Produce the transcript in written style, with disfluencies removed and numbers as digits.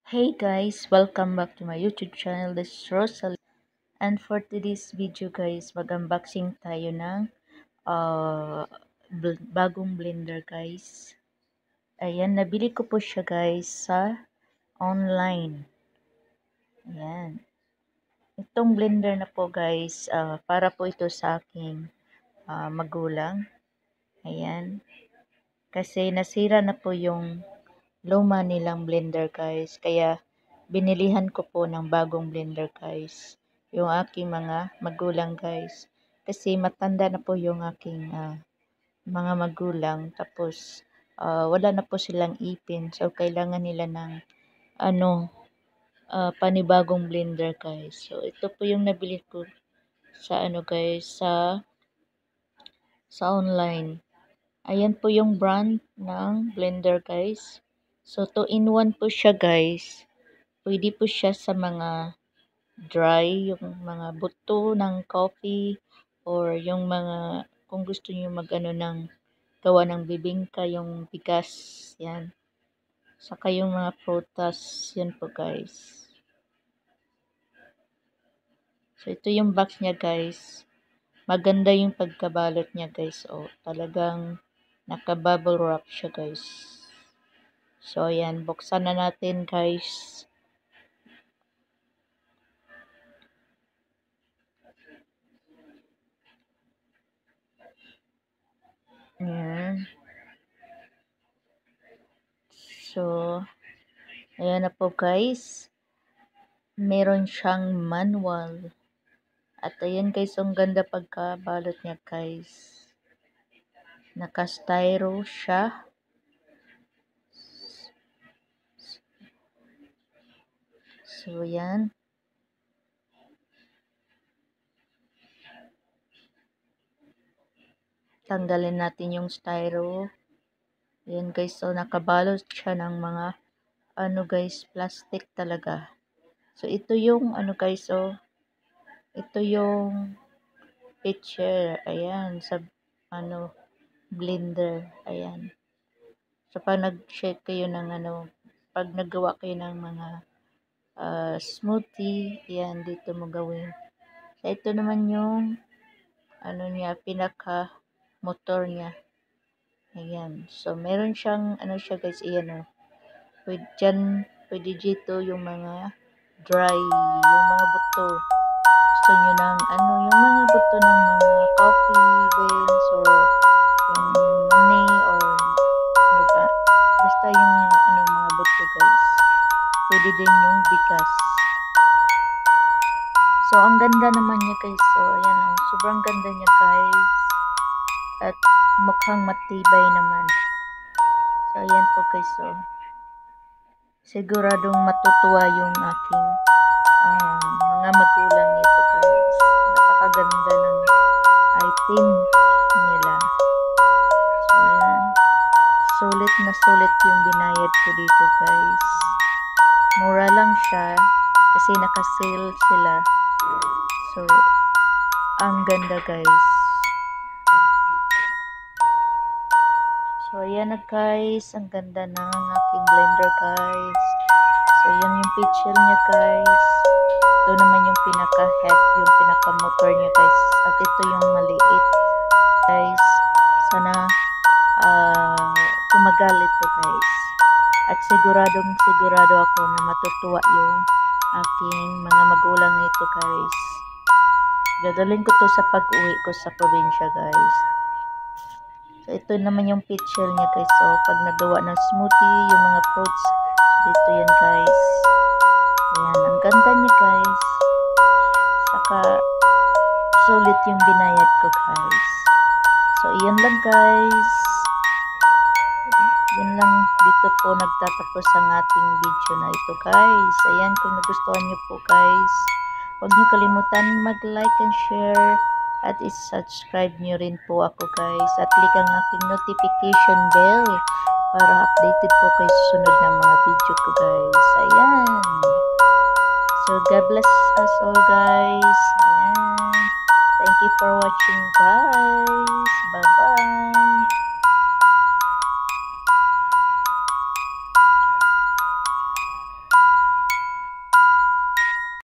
Hey guys, welcome back to my YouTube channel. This is Rosalie. And for today's video guys, mag-unboxing tayo ng bagong blender guys. Ayan, nabili ko po siya guys sa online. Ayan. Itong blender na po guys, para po ito sa aking magulang. Ayan. Kasi nasira na po yung luma nilang blender guys. Kaya binilihan ko po ng bagong blender guys. Yung aking mga magulang guys. Kasi matanda na po yung aking mga magulang. Tapos wala na po silang ipin. So kailangan nila ng panibagong blender guys. So ito po yung nabili ko sa guys sa online. Ayan po yung brand ng blender guys. So 2-in-1 po siya guys. Pwede po siya sa mga dry, yung mga buto ng coffee or yung mga kung gusto niyo magano ng gawa ng bibingka, yung bigas, yan. Saka yung mga prutas, yan po guys. So ito yung box niya guys. Maganda yung pagkabalot niya guys. Oh, talagang naka-bubble wrap siya guys. So ayan, buksan na natin guys. Ayan. So, ayan na po guys. Meron siyang manual. At ayan guys, ang ganda pagkabalot niya guys. Naka-styro siya. So, yan. Tanggalin natin yung styro. Ayan guys, so nakabalot siya ng mga guys, plastic talaga. So, ito yung guys, so ito yung picture. Ayan, sa blender. Ayan. So, pag nag-shake kayo ng pag naggawa kayo ng mga smoothie, yan, dito mo gawin. So, ito naman yung, niya, pinaka motor niya. Ayan. So, meron siyang, siya guys, iyan, pwede dito yung mga dry, yung mga buto. Gusto nyo ng, yung mga buto ng mga coffee beans, or yung money, or basta yung, mga buto guys. Pwede din yung bigas. So, ang ganda naman niya guys. So, ayan o. Sobrang ganda niya guys. At mukhang matibay naman. So, ayan po guys. So, siguradong matutuwa yung aking mga magulang nito guys. Napakaganda ng item nila. So, ayan. Sulit na sulit yung binayad ko dito guys. Mura lang siya. Kasi naka-sale sila. So, ang ganda guys. So, ayan na guys. Ang ganda ng aking blender guys. So, yan yung picture niya guys. Ito naman yung pinaka-head, yung pinaka-motor niya guys. At ito yung maliit guys. Sana tumagal ito guys. At sigurado ako na matutuwa yung aking mga magulang nito guys. Dadalhin ko to sa pag-uwi ko sa probinsya guys. So, ito naman yung picture niya guys. So, pag nagawa ng smoothie, yung mga fruits. So, dito yan guys. Ayan, ang ganda niya guys. Saka, sulit yung binayad ko guys. So, iyan lang guys. Yan lang, dito po nagtatapos ang ating video na ito guys. Ayan, kung nagustuhan nyo po guys, huwag nyo kalimutan mag-like and share. At i-subscribe nyo rin po ako guys. At click ang aking notification bell para updated po kayo sa sunod ng mga video ko guys. Ayan. So, God bless us all guys. Ayan. Thank you for watching guys. Bye-bye.